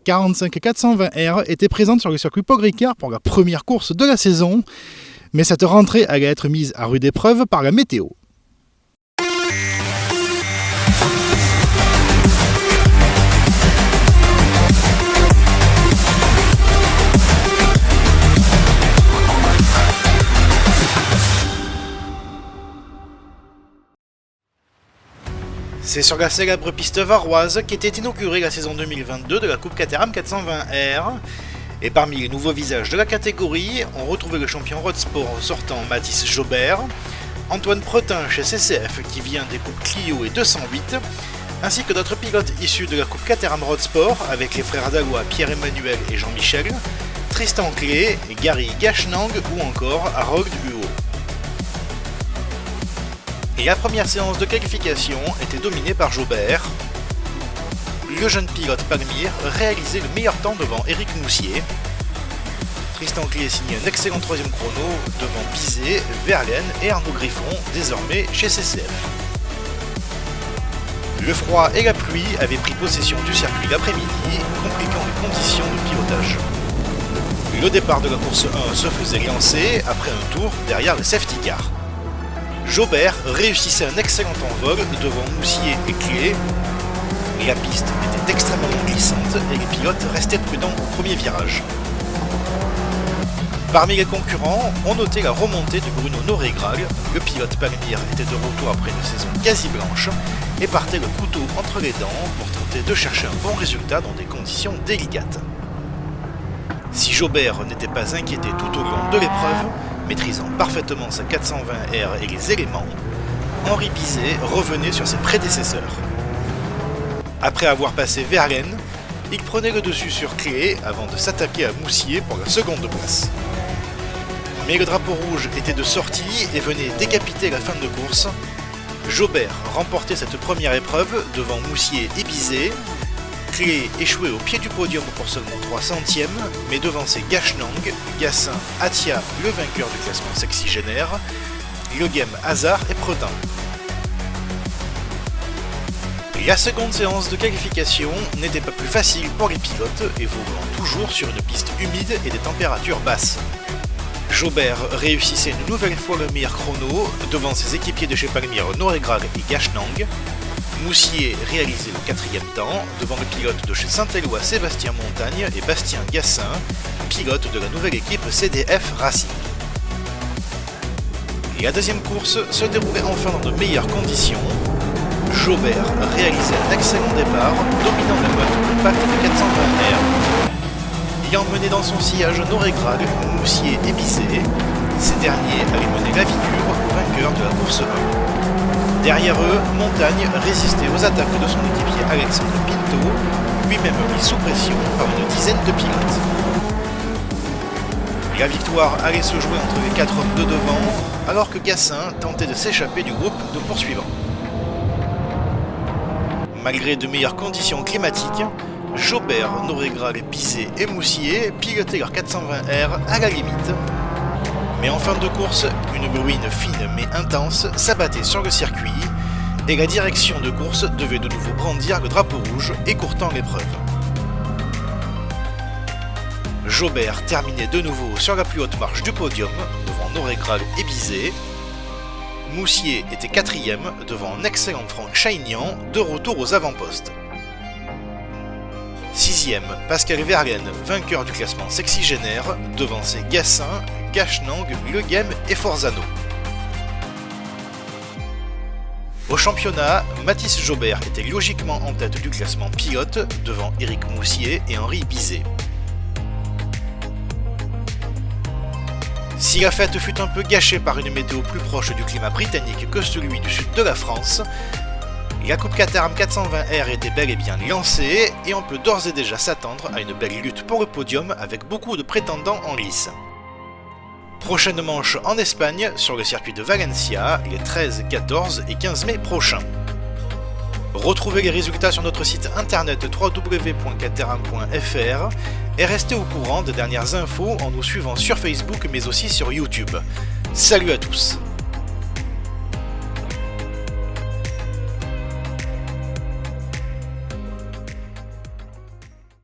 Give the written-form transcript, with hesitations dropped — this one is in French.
45 420R était présente sur le circuit Paul Ricard pour la première course de la saison, mais cette rentrée allait être mise à rude épreuve par la météo. C'est sur la célèbre piste varoise qu'était inaugurée la saison 2022 de la Coupe Caterham 420R. Et parmi les nouveaux visages de la catégorie, on retrouvait le champion Road Sport sortant Mathis Jobert, Antoine Pretin chez CCF qui vient des coupes Clio et 208, ainsi que d'autres pilotes issus de la Coupe Caterham Road Sport avec les frères Dalois Pierre-Emmanuel et Jean-Michel, Tristan Clé, Gary Gachnang ou encore Harold Huot. Et la première séance de qualification était dominée par Jobert. Le jeune pilote Palmyre réalisait le meilleur temps devant Eric Moussier. Tristan Clé signait un excellent troisième chrono devant Bizet, Verlaine et Arnaud Griffon, désormais chez CCF. Le froid et la pluie avaient pris possession du circuit l'après-midi, compliquant les conditions de pilotage. Le départ de la course 1 se faisait lancer après un tour derrière le safety car. Jobert réussissait un excellent envol devant Moussier et Clé. La piste était extrêmement glissante et les pilotes restaient prudents au premier virage. Parmi les concurrents, on notait la remontée de Bruno Noregrag. Le pilote Palmyre était de retour après une saison quasi blanche et partait le couteau entre les dents pour tenter de chercher un bon résultat dans des conditions délicates. Si Jobert n'était pas inquiété tout au long de l'épreuve, maîtrisant parfaitement sa 420R et les éléments, Henri Bizet revenait sur ses prédécesseurs. Après avoir passé Verlaine, il prenait le dessus sur Clé avant de s'attaquer à Moussier pour la seconde place. Mais le drapeau rouge était de sortie et venait décapiter la fin de course. Jobert remportait cette première épreuve devant Moussier et Bizet. Clé échouait au pied du podium pour seulement 3 centièmes, mais devançait Gachnang, Gassin, Atia, le vainqueur du classement sexygénaire, Le Game, Hazard et Pretin. La seconde séance de qualification n'était pas plus facile pour les pilotes, évoluant toujours sur une piste humide et des températures basses. Jobert réussissait une nouvelle fois le meilleur chrono devant ses équipiers de chez Palmyre Noregrag et Gachnang. Moussier réalisait le 4e temps devant le pilote de chez Saint-Éloi Sébastien Montagne et Bastien Gassin, pilote de la nouvelle équipe CDF Racing. Et la deuxième course se déroulait enfin dans de meilleures conditions. Jobert réalisait un excellent départ, dominant le mode compact de 420R. Ayant mené dans son sillage Noregrag, Moussier et Bizet, ces derniers allaient mener la vie dure au vainqueur de la course 1. Derrière eux, Montagne résistait aux attaques de son équipier Alexandre Pinto, lui-même mis sous pression par une dizaine de pilotes. La victoire allait se jouer entre les 4 hommes de devant, alors que Gassin tentait de s'échapper du groupe de poursuivants. Malgré de meilleures conditions climatiques, Jobert, Noregrag, Bizet et Moussier pilotaient leur 420R à la limite. Mais en fin de course, une bruine fine mais intense s'abattait sur le circuit et la direction de course devait de nouveau brandir le drapeau rouge, écourtant l'épreuve. Jobert terminait de nouveau sur la plus haute marche du podium devant Noregrag et Bizet. Moussier était 4e devant un excellent Franck Chaignan de retour aux avant-postes. 6e, Pascal Verlaine, vainqueur du classement sexygénaire, devançait Gassin, Gachnang, Le Game et Forzano. Au championnat, Mathis Jobert était logiquement en tête du classement pilote devant Éric Moussier et Henri Bizet. Si la fête fut un peu gâchée par une météo plus proche du climat britannique que celui du sud de la France, la Coupe Caterham 420R était bel et bien lancée et on peut d'ores et déjà s'attendre à une belle lutte pour le podium avec beaucoup de prétendants en lice. Prochaine manche en Espagne sur le circuit de Valencia les 13, 14 et 15 mai prochains. Retrouvez les résultats sur notre site internet www.caterham.fr et restez au courant des dernières infos en nous suivant sur Facebook mais aussi sur YouTube. Salut à tous!